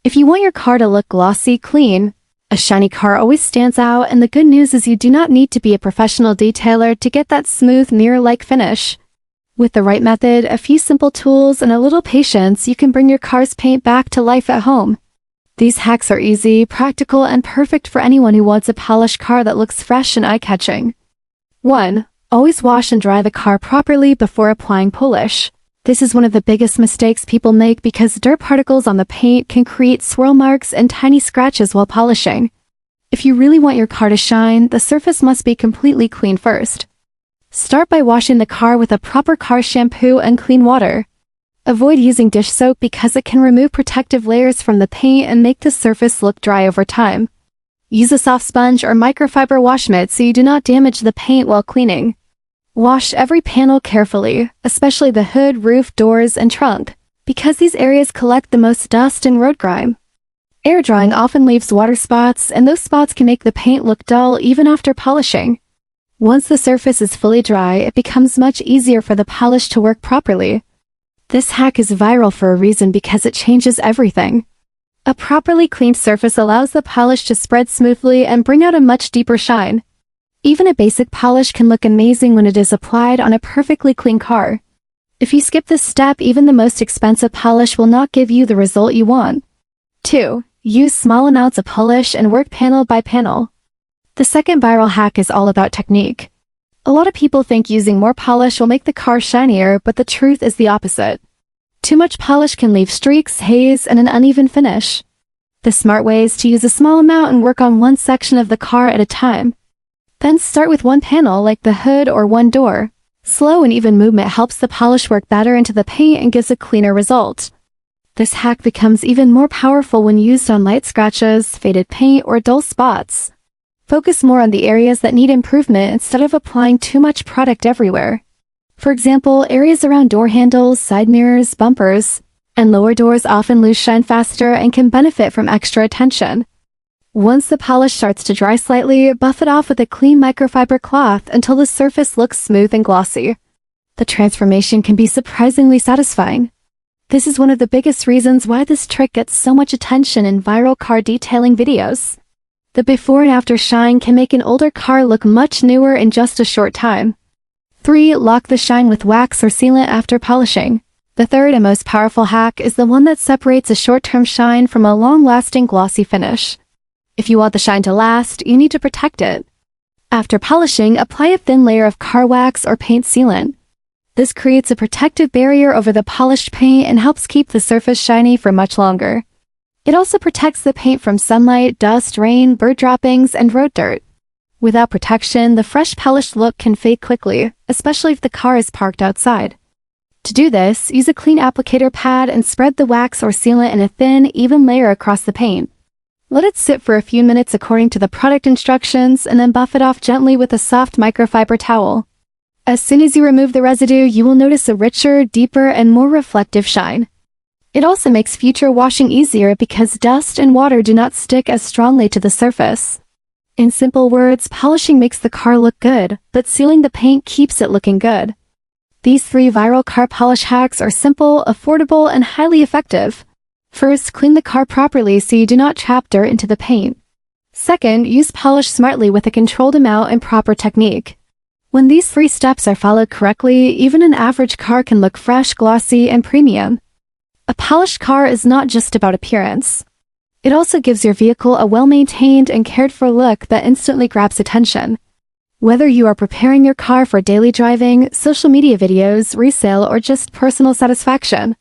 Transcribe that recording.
If you want your car to look glossy, clean, a shiny car always stands out, and the good news is you do not need to be a professional detailer to get that smooth, mirror-like finish. With the right method, a few simple tools, and a little patience, you can bring your car's paint back to life at home. These hacks are easy, practical, and perfect for anyone who wants a polished car that looks fresh and eye-catching. 1. Always wash and dry the car properly before applying polish. This is one of the biggest mistakes people make because dirt particles on the paint can create swirl marks and tiny scratches while polishing. If you really want your car to shine, the surface must be completely clean first. Start by washing the car with a proper car shampoo and clean water. Avoid using dish soap because it can remove protective layers from the paint and make the surface look dry over time. Use a soft sponge or microfiber wash mitt so you do not damage the paint while cleaning. Wash every panel carefully, especially the hood, roof, doors, and trunk, because these areas collect the most dust and road grime. Air drying often leaves water spots, and those spots can make the paint look dull even after polishing. Once the surface is fully dry, it becomes much easier for the polish to work properly. This hack is viral for a reason because it changes everything. A properly cleaned surface allows the polish to spread smoothly and bring out a much deeper shine. Even a basic polish can look amazing when it is applied on a perfectly clean car. If you skip this step, even the most expensive polish will not give you the result you want. 2. Use small amounts of polish and work panel by panel. The second viral hack is all about technique. A lot of people think using more polish will make the car shinier, but the truth is the opposite. Too much polish can leave streaks, haze, and an uneven finish. The smart way is to use a small amount and work on one section of the car at a time. Then start with one panel like the hood or one door. Slow and even movement helps the polish work better into the paint and gives a cleaner result. This hack becomes even more powerful when used on light scratches, faded paint, or dull spots. Focus more on the areas that need improvement instead of applying too much product everywhere. For example, areas around door handles, side mirrors, bumpers, and lower doors often lose shine faster and can benefit from extra attention. Once the polish starts to dry slightly, buff it off with a clean microfiber cloth until the surface looks smooth and glossy. The transformation can be surprisingly satisfying. This is one of the biggest reasons why this trick gets so much attention in viral car detailing videos. The before and after shine can make an older car look much newer in just a short time. 3. Lock the shine with wax or sealant after polishing. The third and most powerful hack is the one that separates a short-term shine from a long-lasting glossy finish. If you want the shine to last, you need to protect it. After polishing, apply a thin layer of car wax or paint sealant. This creates a protective barrier over the polished paint and helps keep the surface shiny for much longer. It also protects the paint from sunlight, dust, rain, bird droppings, and road dirt. Without protection, the fresh polished look can fade quickly, especially if the car is parked outside. To do this, use a clean applicator pad and spread the wax or sealant in a thin, even layer across the paint. Let it sit for a few minutes according to the product instructions, and then buff it off gently with a soft microfiber towel. As soon as you remove the residue, you will notice a richer, deeper, and more reflective shine. It also makes future washing easier because dust and water do not stick as strongly to the surface. In simple words, polishing makes the car look good, but sealing the paint keeps it looking good. These 3 viral car polish hacks are simple, affordable, and highly effective. First, clean the car properly so you do not trap dirt into the paint. Second, use polish smartly with a controlled amount and proper technique. When these 3 steps are followed correctly, even an average car can look fresh, glossy, and premium. A polished car is not just about appearance. It also gives your vehicle a well-maintained and cared-for look that instantly grabs attention. Whether you are preparing your car for daily driving, social media videos, resale, or just personal satisfaction,